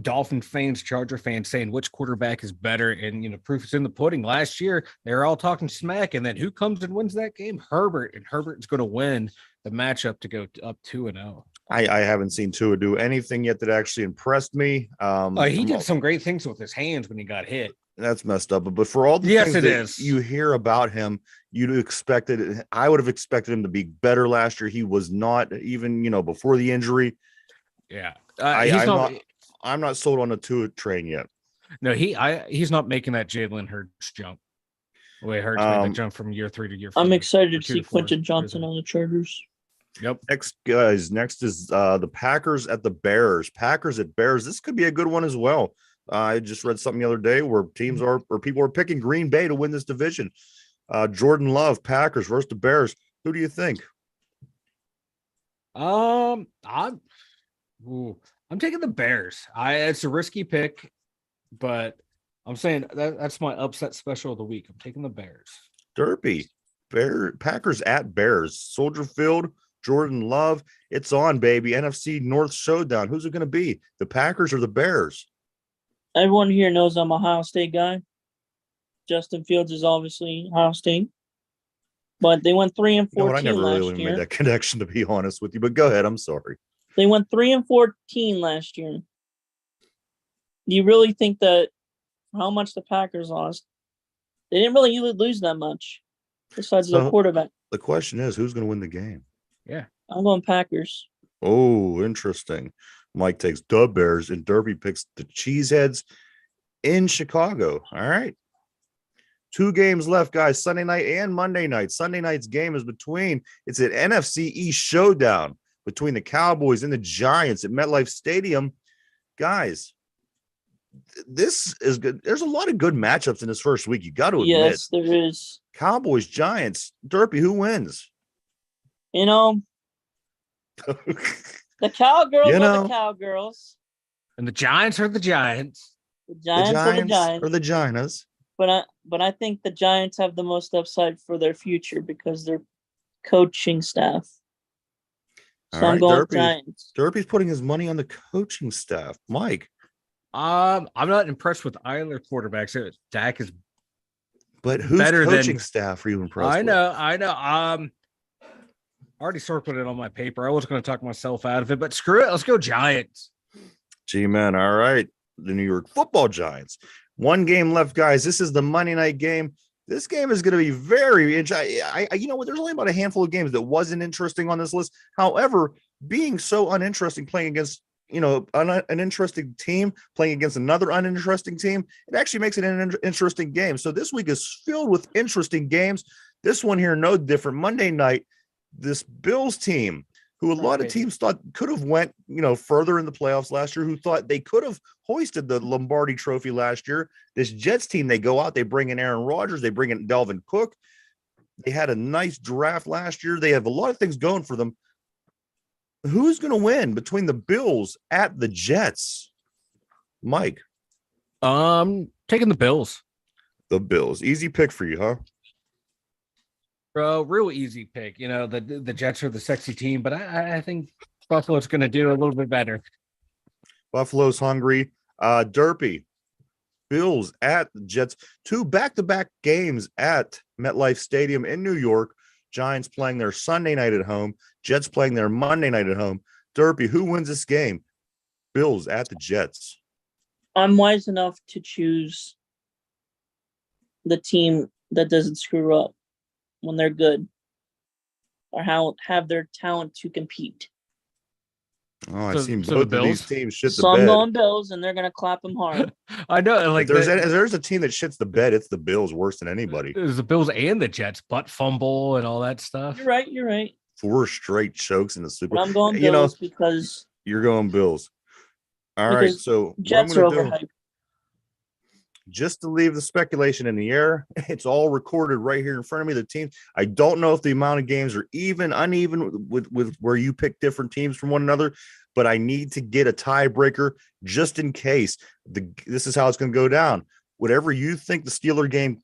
Dolphin fans, Charger fans saying which quarterback is better, and proof is in the pudding. Last year they were all talking smack, and then who comes and wins that game? Herbert, and Herbert's going to win the matchup to go up 2-0. I haven't seen Tua do anything yet that actually impressed me. He did some great things with his hands when he got hit. That's messed up. But for all the things that you hear about him, I would have expected him to be better last year. He was not, even before the injury. Yeah, I'm not sold on a Tua train yet. No, he's not making that Jalen Hurts jump. The way Hurts made the jump from year 3 to year 4. I'm excited to see Quentin Johnson on the Chargers. Yep. Next is the Packers at the Bears. Packers at Bears. This could be a good one as well. I just read something the other day where people are picking Green Bay to win this division. Jordan Love, Packers versus the Bears. Who do you think? I'm taking the Bears. It's a risky pick, but I'm saying that's my upset special of the week. I'm taking the Bears. Derpy. Packers at Bears. Soldier Field. Jordan Love. It's on, baby. NFC North showdown. Who's it going to be? The Packers or the Bears? Everyone here knows I'm a Ohio State guy. Justin Fields is obviously Ohio State. But they went 3-14 I never last really year. made that connection, to be honest with you. But go ahead. I'm sorry. They went 3-14 last year. Do you really think that how much the Packers lost? They didn't really lose that much. besides the So- quarterback. The question is, who's going to win the game? I'm going Packers. Oh, interesting. Mike takes the Bears and Derby picks the Cheeseheads in Chicago. All right. 2 games left, guys. Sunday night and Monday night. Sunday night's game is it's an NFC East showdown between the Cowboys and the Giants at MetLife Stadium. Guys, this is good. There's a lot of good matchups in this first week. You got to admit. Yes, there is. Cowboys, Giants, Derby, who wins? You know, the Cowgirls are the Cowgirls. And the Giants are the Giants. The Giants are the Giants. or the Giants. But I think the Giants have the most upside for their future because their coaching staff. So All I'm right, going Giants. Derby's putting his money on the coaching staff. Mike. I'm not impressed with either quarterbacks. Dak is But who's better coaching than staff are you impressed I with? know. I already circled it on my paper. I was going to talk myself out of it, but screw it. Let's go Giants. G-Man, all right. The New York Football Giants. 1 game left, guys. This is the Monday night game. This game is going to be very interesting. You know what? There's only about a handful of games that wasn't interesting on this list. However, being so uninteresting playing against, an interesting team playing against another uninteresting team, it actually makes it an interesting game. So this week is filled with interesting games. This one here, no different. Monday night, this Bills team, who a lot of teams thought could have went, further in the playoffs last year, who thought they could have hoisted the Lombardi Trophy last year. This Jets team, they go out, they bring in Aaron Rodgers, they bring in Dalvin Cook. They had a nice draft last year. They have a lot of things going for them. Who's going to win between the Bills at the Jets? Mike. Taking the Bills. The Bills. Easy pick for you, huh? Bro, real easy pick. The Jets are the sexy team, but I think Buffalo's going to do a little bit better. Buffalo's hungry. Derpy. Bills at the Jets. 2 back-to-back games at MetLife Stadium in New York. Giants playing their Sunday night at home. Jets playing their Monday night at home. Derpy, who wins this game? Bills at the Jets. I'm wise enough to choose the team that doesn't screw up when they're good or have their talent to compete. Oh, I've seen so the both of these Bills? teams shit the So I'm bed. going Bills, and they're going to clap them hard. I know. If there's a team that shits the bed, it's the Bills worse than anybody. There's the Bills and the Jets, butt fumble and all that stuff. You're right. 4 straight chokes in the Super But Bowl. I'm going Bills because You're going Bills. All right, Because so what I'm Jets are gonna do, overhyped. just to leave the speculation in the air, it's all recorded right here in front of me. The teams, I don't know if the amount of games are uneven with where you pick different teams from one another, but I need to get a tiebreaker just in case. This is how it's going to go down. Whatever you think the Steeler game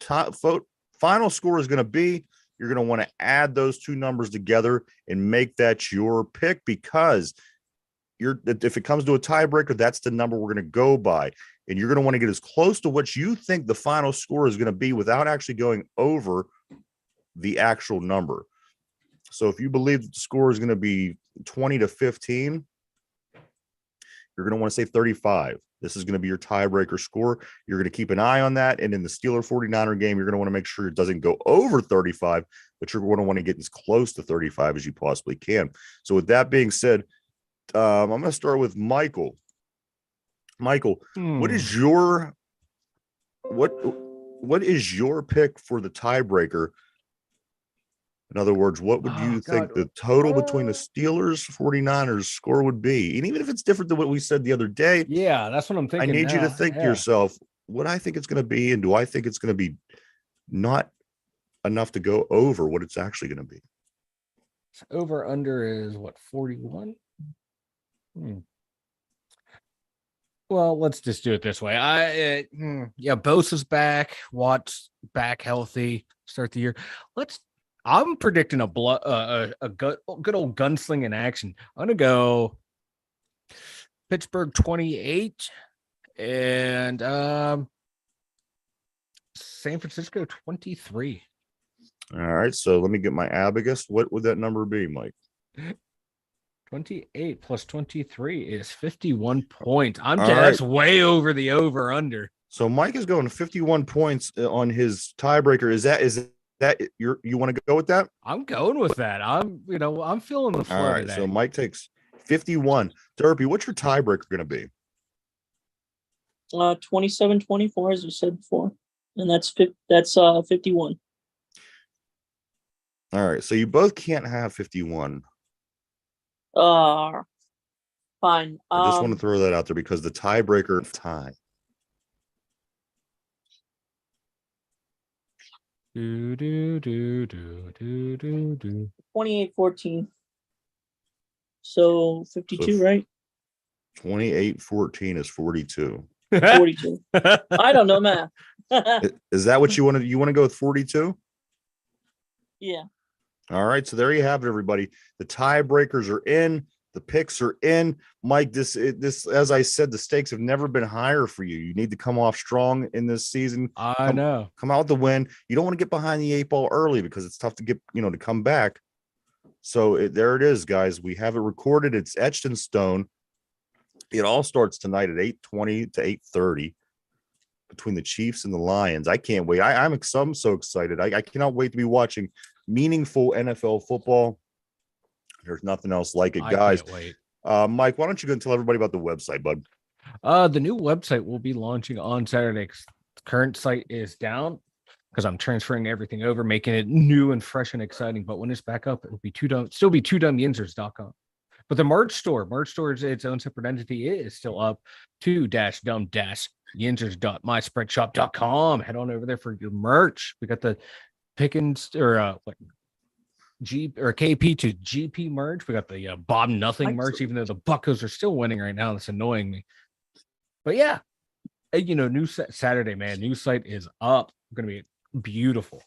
final score is going to be, you're going to want to add those 2 numbers together and make that your pick, because if it comes to a tiebreaker, that's the number we're going to go by. And you're going to want to get as close to what you think the final score is going to be without actually going over the actual number. So if you believe that the score is going to be 20-15, you're going to want to say 35. This is going to be your tiebreaker score. You're going to keep an eye on that. And in the Steeler 49er game, you're going to want to make sure it doesn't go over 35, but you're going to want to get as close to 35 as you possibly can. So with that being said, I'm going to start with Michael. Michael, what is your pick for the tiebreaker? In other words, what would you think the total between the Steelers 49ers score would be? And even if it's different than what we said the other day, yeah, that's what I'm thinking. I need you to think to yourself what I think it's going to be, and do I think it's going to be not enough to go over what it's actually going to be? Over under is what, 41? Well, let's just do it this way. Bosa's back. Watt's back healthy. Start the year. I'm predicting a good old gunslinging action. I'm gonna go Pittsburgh 28 and San Francisco 23. All right, so let me get my abacus. What would that number be, Mike? 28 plus 23 is 51 points. That's way over the over under. So Mike is going 51 points on his tiebreaker. Is that you want to go with that? I'm going with that. I'm feeling the flow All right. today. So Mike takes 51. Derpy, what's your tiebreaker going to be? 27-24, as you said before, and that's 51. All right. So you both can't have 51. Fine. I just want to throw that out there because the tiebreaker tie. Do, do, do, do, do, do, do. 28-14. So 52, So right? 28-14 is 42. 42. I don't know math. Is that what you want to? You want to go with 42? Yeah. All right. So there you have it, everybody. The tiebreakers are in. The picks are in. Mike, this, as I said, the stakes have never been higher for you. You need to come off strong in this season. I know. Come out with the win. You don't want to get behind the 8 ball early because it's tough to get, to come back. So there it is, guys. We have it recorded. It's etched in stone. It all starts tonight at 8:20 to 8:30 between the Chiefs and the Lions. I can't wait. I'm so excited. I cannot wait to be watching meaningful NFL football. There's nothing else like it, guys. I can't wait. Mike, why don't you go and tell everybody about the website, bud? The new website will be launching on Saturday. The current site is down because I'm transferring everything over, making it new and fresh and exciting. But when it's back up, it'll be still be 2dumyinzers.com. But the merch store is its own separate entity. It is still up. 2-dum-yinzers.myspreadshop.com. Head on over there for your merch. We got the Pickens or G or KP to GP merch. We got the Bob Nothing merch, even though the Buccos are still winning right now. That's annoying me. But yeah, new Saturday, man. New site is up. Going to be beautiful.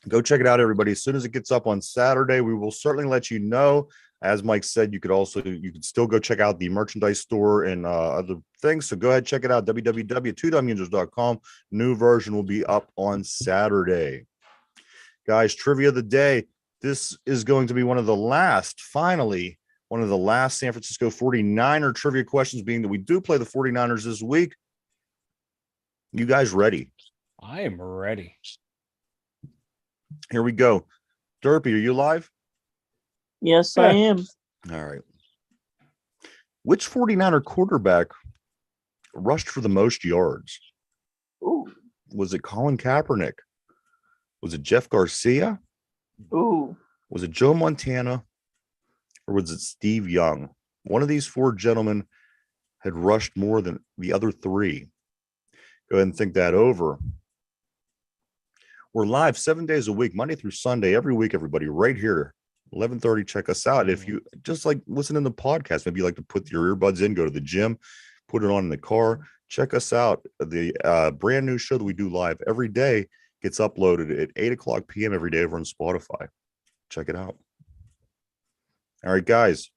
Go check it out, everybody. As soon as it gets up on Saturday, we will certainly let you know. As Mike said, you could still go check out the merchandise store and other things. So go ahead, check it out. www.2dumyinzers.com. New version will be up on Saturday. Guys, trivia of the day. This is going to be one of the last San Francisco 49er trivia questions, being that we do play the 49ers this week. You guys ready? I am ready. Here we go. Derpy, are you live? Yes, I am. All right. Which 49er quarterback rushed for the most yards? Ooh. Was it Colin Kaepernick? Was it Jeff Garcia? Ooh. Was it Joe Montana? Or was it Steve Young? One of these 4 gentlemen had rushed more than the other 3. Go ahead and think that over. We're live 7 days a week, Monday through Sunday, every week, everybody, right here, 11:30. Check us out. If you just like listen to the podcast, maybe you like to put your earbuds in, go to the gym, put it on in the car, check us out. The brand new show that we do live every day gets uploaded at 8:00 p.m. every day over on Spotify. Check it out. All right, guys.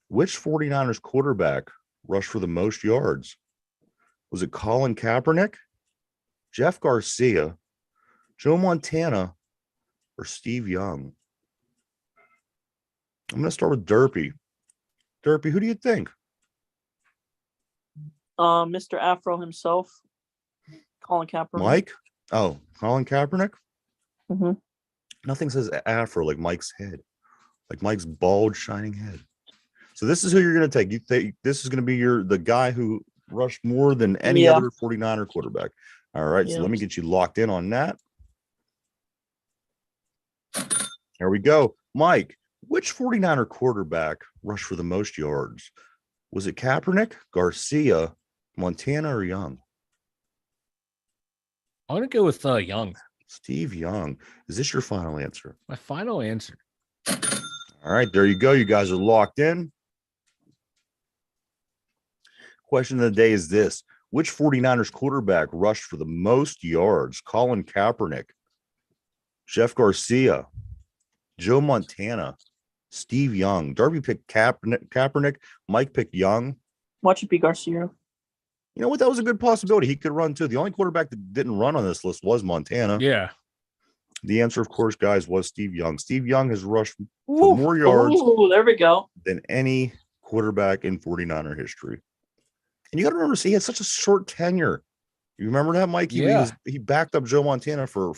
Which 49ers quarterback rushed for the most yards? Was it Colin Kaepernick, Jeff Garcia, Joe Montana, or Steve Young? I'm going to start with Derpy. Derpy, who do you think? Mr. Afro himself, Colin Kaepernick. Mike? Oh, Colin Kaepernick? Mm-hmm. Nothing says Afro like Mike's head, like Mike's bald, shining head. So this is who you're going to take. You think this is going to be the guy who rushed more than any other 49er quarterback. All right, so let me get you locked in on that. There we go. Mike, which 49er quarterback rushed for the most yards? Was it Kaepernick, Garcia, Montana, or Young? I'm going to go with Young. Steve Young. Is this your final answer? My final answer. All right, there you go. You guys are locked in. Question of the day is this. Which 49ers quarterback rushed for the most yards? Colin Kaepernick, Jeff Garcia, Joe Montana, Steve Young. Darby picked Kaepernick. Mike picked Young. Watch it be Garcia. You know what? That was a good possibility. He could run too. The only quarterback that didn't run on this list was Montana. Yeah. The answer, of course, guys, was Steve Young. Steve Young has rushed for more yards there we go. than any quarterback in 49er history. And you got to remember, see, he had such a short tenure. You remember that, Mike? He backed up Joe Montana for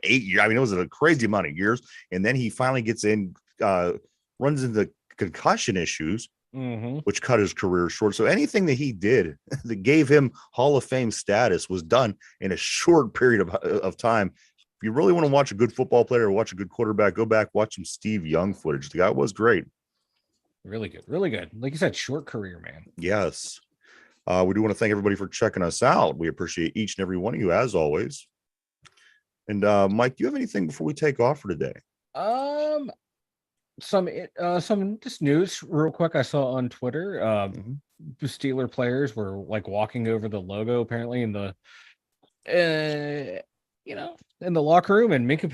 8 years. I mean, it was a crazy amount of years, and then he finally gets in, runs into concussion issues, which cut his career short. So anything that he did that gave him Hall of Fame status was done in a short period of time. If you really want to watch a good football player or watch a good quarterback, go back, watch some Steve Young footage. The guy was great. Really good. Really good. Like you said, short career, man. Yes. We do want to thank everybody for checking us out. We appreciate each and every one of you, as always. And Mike, do you have anything before we take off for today? Some just news real quick. I saw on Twitter, the Steeler players were like walking over the logo apparently in the in the locker room, and Minka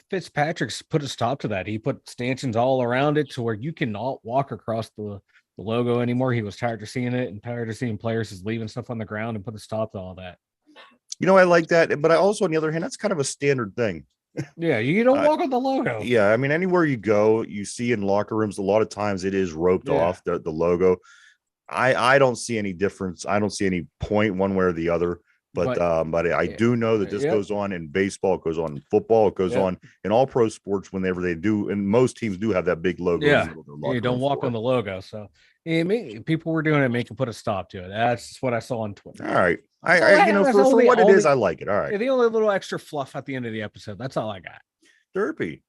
Fitzpatrick's put a stop to that. He put stanchions all around it to where you cannot walk across the logo anymore. He was tired of seeing it and tired of seeing players just leaving stuff on the ground, and put a stop to all that. I like that, but I also, on the other hand, that's kind of a standard thing. Yeah, you don't walk on the logo. Yeah, I mean, anywhere you go, you see in locker rooms, a lot of times it is roped off the logo. I don't see any difference. I don't see any point one way or the other. But I do know that this goes on in baseball, it goes on in football, it goes on in all pro sports whenever they do, and most teams do have that big logo. Yeah, you don't walk on the logo. So people were doing it, make put a stop to it. That's what I saw on Twitter. All right, for what it is, I like it. All right, the only little extra fluff at the end of the episode. That's all I got. Derpy.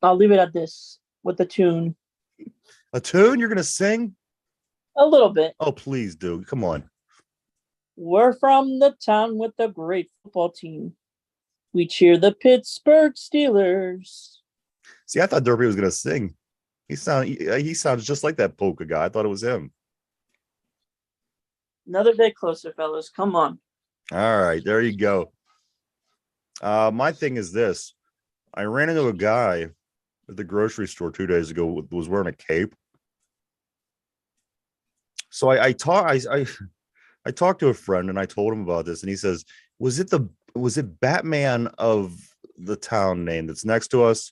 I'll leave it at this with the tune. A tune you're gonna sing? A little bit. Oh, please do. Come on. We're from the town with a great football team. We cheer the Pittsburgh Steelers. See, I thought Derby was going to sing. He sounds just like that polka guy. I thought it was him. Another day closer, fellas. Come on. All right, there you go. My thing is this. I ran into a guy at the grocery store 2 days ago was wearing a cape. So I talked to a friend and I told him about this, and he says, was it Batman of the town name that's next to us?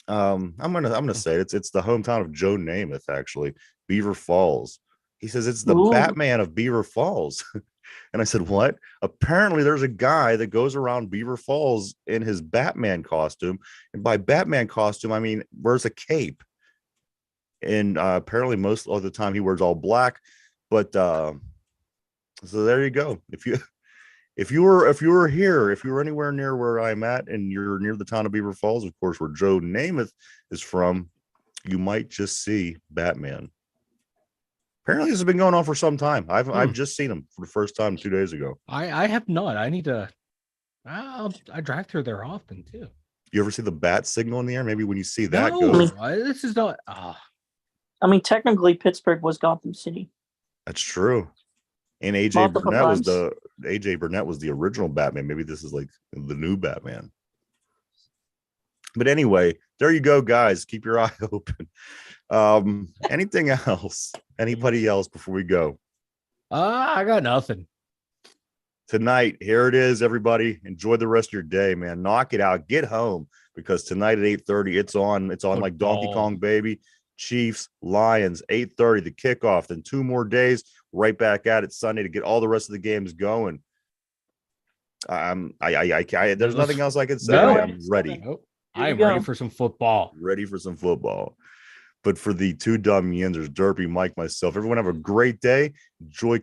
I'm gonna say it's the hometown of Joe Namath, actually, Beaver Falls. He says it's the Batman of Beaver Falls. And I said, what? Apparently there's a guy that goes around Beaver Falls in his Batman costume, and by Batman costume I mean wears a cape. And apparently most of the time he wears all black, but so there you go. If you were anywhere near where I'm at and you're near the town of Beaver Falls, of course, where Joe Namath is from, you might just see Batman. Apparently this has been going on for some time. I've just seen him for the first time 2 days ago. I have not. I need to. I drive through there often too. You ever see the bat signal in the air? Maybe when you see that this is not. I mean, technically, Pittsburgh was Gotham City. That's true. And AJ Burnett was the original Batman. Maybe this is like the new Batman. But anyway, there you go, guys. Keep your eye open. Anything else? Anybody else before we go? I got nothing. Tonight, here it is, everybody. Enjoy the rest of your day, man. Knock it out. Get home, because tonight at 8:30, it's on like Donkey Kong, baby. Chiefs, Lions, 8:30, the kickoff. Then 2 more days, right back at it Sunday to get all the rest of the games going. There's nothing else I can say. No. I'm ready. Nope. I am ready for some football. Ready for some football. But for the 2 Dum Yinzers, Derpy, Mike, myself, everyone have a great day. Enjoy